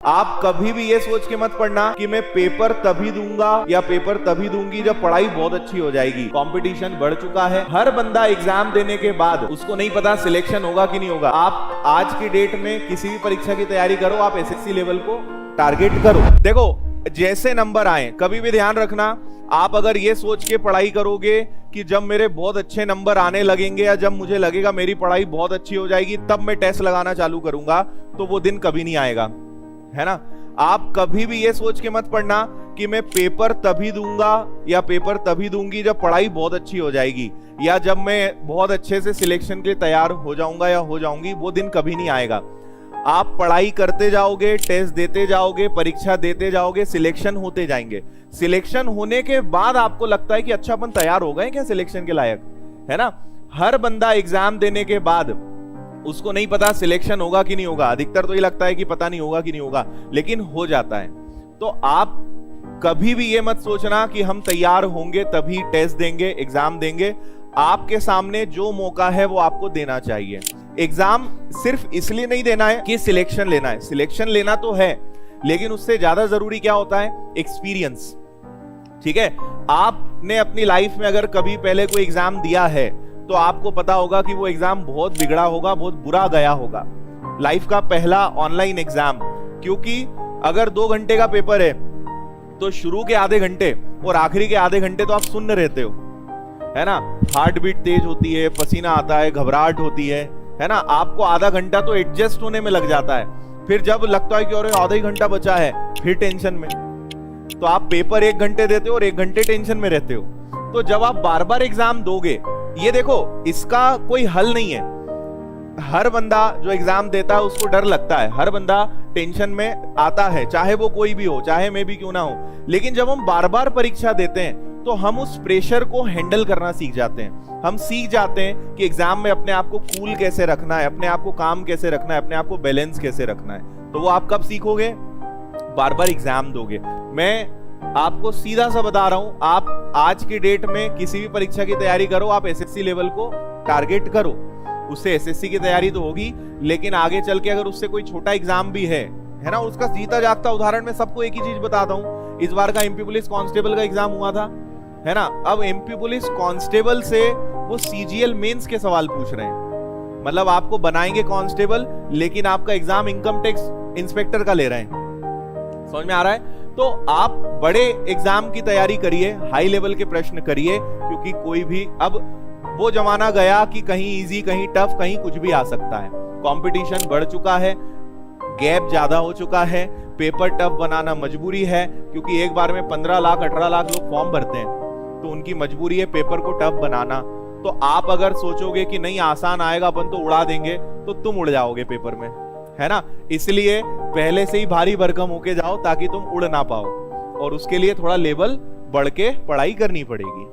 आप कभी भी ये सोच के मत पढ़ना कि मैं पेपर तभी दूंगा या पेपर तभी दूंगी जब पढ़ाई बहुत अच्छी हो जाएगी। कंपटीशन बढ़ चुका है। हर बंदा एग्जाम देने के बाद उसको नहीं पता सिलेक्शन होगा कि नहीं होगा। आप आज की डेट में किसी भी परीक्षा की तैयारी करो, आप एसएससी लेवल को टारगेट करो। देखो, जैसे नंबर आए कभी भी ध्यान रखना, आप अगर ये सोच के पढ़ाई करोगे कि जब मेरे बहुत अच्छे नंबर आने लगेंगे या जब मुझे लगेगा मेरी पढ़ाई बहुत अच्छी हो जाएगी तब मैं टेस्ट लगाना चालू करूंगा, तो वो दिन कभी नहीं आएगा, है ना। आप कभी भी ये सोच के मत पढ़ना कि मैं पेपर तभी दूंगा या पेपर तभी दूंगी जब पढ़ाई बहुत अच्छी हो जाएगी या जब मैं बहुत अच्छे से सिलेक्शन के लिए तैयार हो जाऊंगा या हो जाऊंगी, वो दिन कभी नहीं आएगा। आप पढ़ाई करते जाओगे, टेस्ट देते जाओगे, परीक्षा देते जाओगे, सिलेक्शन होते जाएंगे। सिलेक्शन होने के बाद आपको लगता है कि अच्छा अपन तैयार हो गए क्या सिलेक्शन के लायक, है ना। हर बंदा एग्जाम देने के बाद उसको नहीं पता सिलेक्शन होगा कि नहीं होगा। अधिकतर तो ये लगता है कि पता नहीं होगा कि नहीं होगा, लेकिन हो जाता है। तो आप कभी भी ये मत सोचना कि हम तैयार होंगे तभी टेस्ट देंगे, एग्जाम देंगे। आपके सामने जो मौका है वो आपको देना चाहिए। एग्जाम सिर्फ इसलिए नहीं देना है कि सिलेक्शन लेना है। सिलेक्शन लेना तो है, लेकिन उससे ज्यादा जरूरी क्या होता है? एक्सपीरियंस। ठीक है, आपने अपनी लाइफ में अगर कभी पहले कोई एग्जाम दिया है तो आपको पता होगा कि वो एग्जाम बहुत बिगड़ा होगा, बहुत बुरा गया होगा। लाइफ का पहला ऑनलाइन एग्जाम, क्योंकि अगर 2 घंटे का पेपर है तो शुरू के आधे घंटे और आखिरी के आधे घंटे तो आप सुन्न रहते हो, है ना। हार्ट बीट तेज होती है, पसीना आता है, घबराहट होती है ना। आपको आधा घंटा तो एडजस्ट होने में लग जाता है। फिर जब लगता है कि अरे आधा ही घंटा बचा है, फिर टेंशन में। तो आप पेपर 1 घंटे देते हो और 1 घंटे टेंशन में रहते हो। तो जब आप बार बार एग्जाम दोगे, ये देखो, इसका कोई हल नहीं है। हर बंदा जो एग्जाम देता है उसको डर लगता है, हर बंदा टेंशन में आता है, चाहे वो कोई भी हो, चाहे मैं भी क्यों ना हो। लेकिन जब हम बार बार परीक्षा देते हैं तो हम उस प्रेशर को हैंडल करना सीख जाते हैं। हम सीख जाते हैं कि एग्जाम में अपने आप को कूल कैसे रखना है, अपने आप को काम कैसे रखना है, अपने आप को बैलेंस कैसे रखना है। तो वो आप कब सीखोगे? बार बार एग्जाम दोगे। मैं आपको सीधा सा बता रहा हूं, आप आज की डेट में किसी भी परीक्षा की तैयारी करो, आप एसएससी लेवल को टारगेट करो। उससे एसएससी की तैयारी तो होगी, लेकिन आगे चल के अगर उससे कोई छोटा एग्जाम भी है ना, उसका जीता जागता उदाहरण मैं सबको एक ही चीज बताता हूं। इस बार का एमपी पुलिस कांस्टेबल का एग्जाम हुआ था, है ना। अब एमपी पुलिस कांस्टेबल से वो सीजीएल मेंस के सवाल पूछ रहे हैं। मतलब आपको बनाएंगे कांस्टेबल, लेकिन आपका एग्जाम इनकम टैक्स इंस्पेक्टर का ले रहे हैं। समझ में आ रहा है? तो आप बड़े एग्जाम की तैयारी करिए, हाई लेवल के प्रश्न करिए, क्योंकि कोई भी अब वो जमाना गया कि कहीं इजी, कहीं टफ, कहीं कुछ भी आ सकता है। कंपटीशन बढ़ चुका है, गैप ज्यादा हो चुका है, पेपर टफ बनाना मजबूरी है, क्योंकि एक बार में 15 लाख 18 लाख लोग फॉर्म भरते हैं, तो उनकी मजबूरी है पेपर को टफ बनाना। तो आप अगर सोचोगे कि नहीं आसान आएगा, अपन तो उड़ा देंगे, तो तुम उड़ जाओगे पेपर में, है ना। इसलिए पहले से ही भारी भरकम होके जाओ ताकि तुम उड़ ना पाओ, और उसके लिए थोड़ा लेवल बढ़ के पढ़ाई करनी पड़ेगी।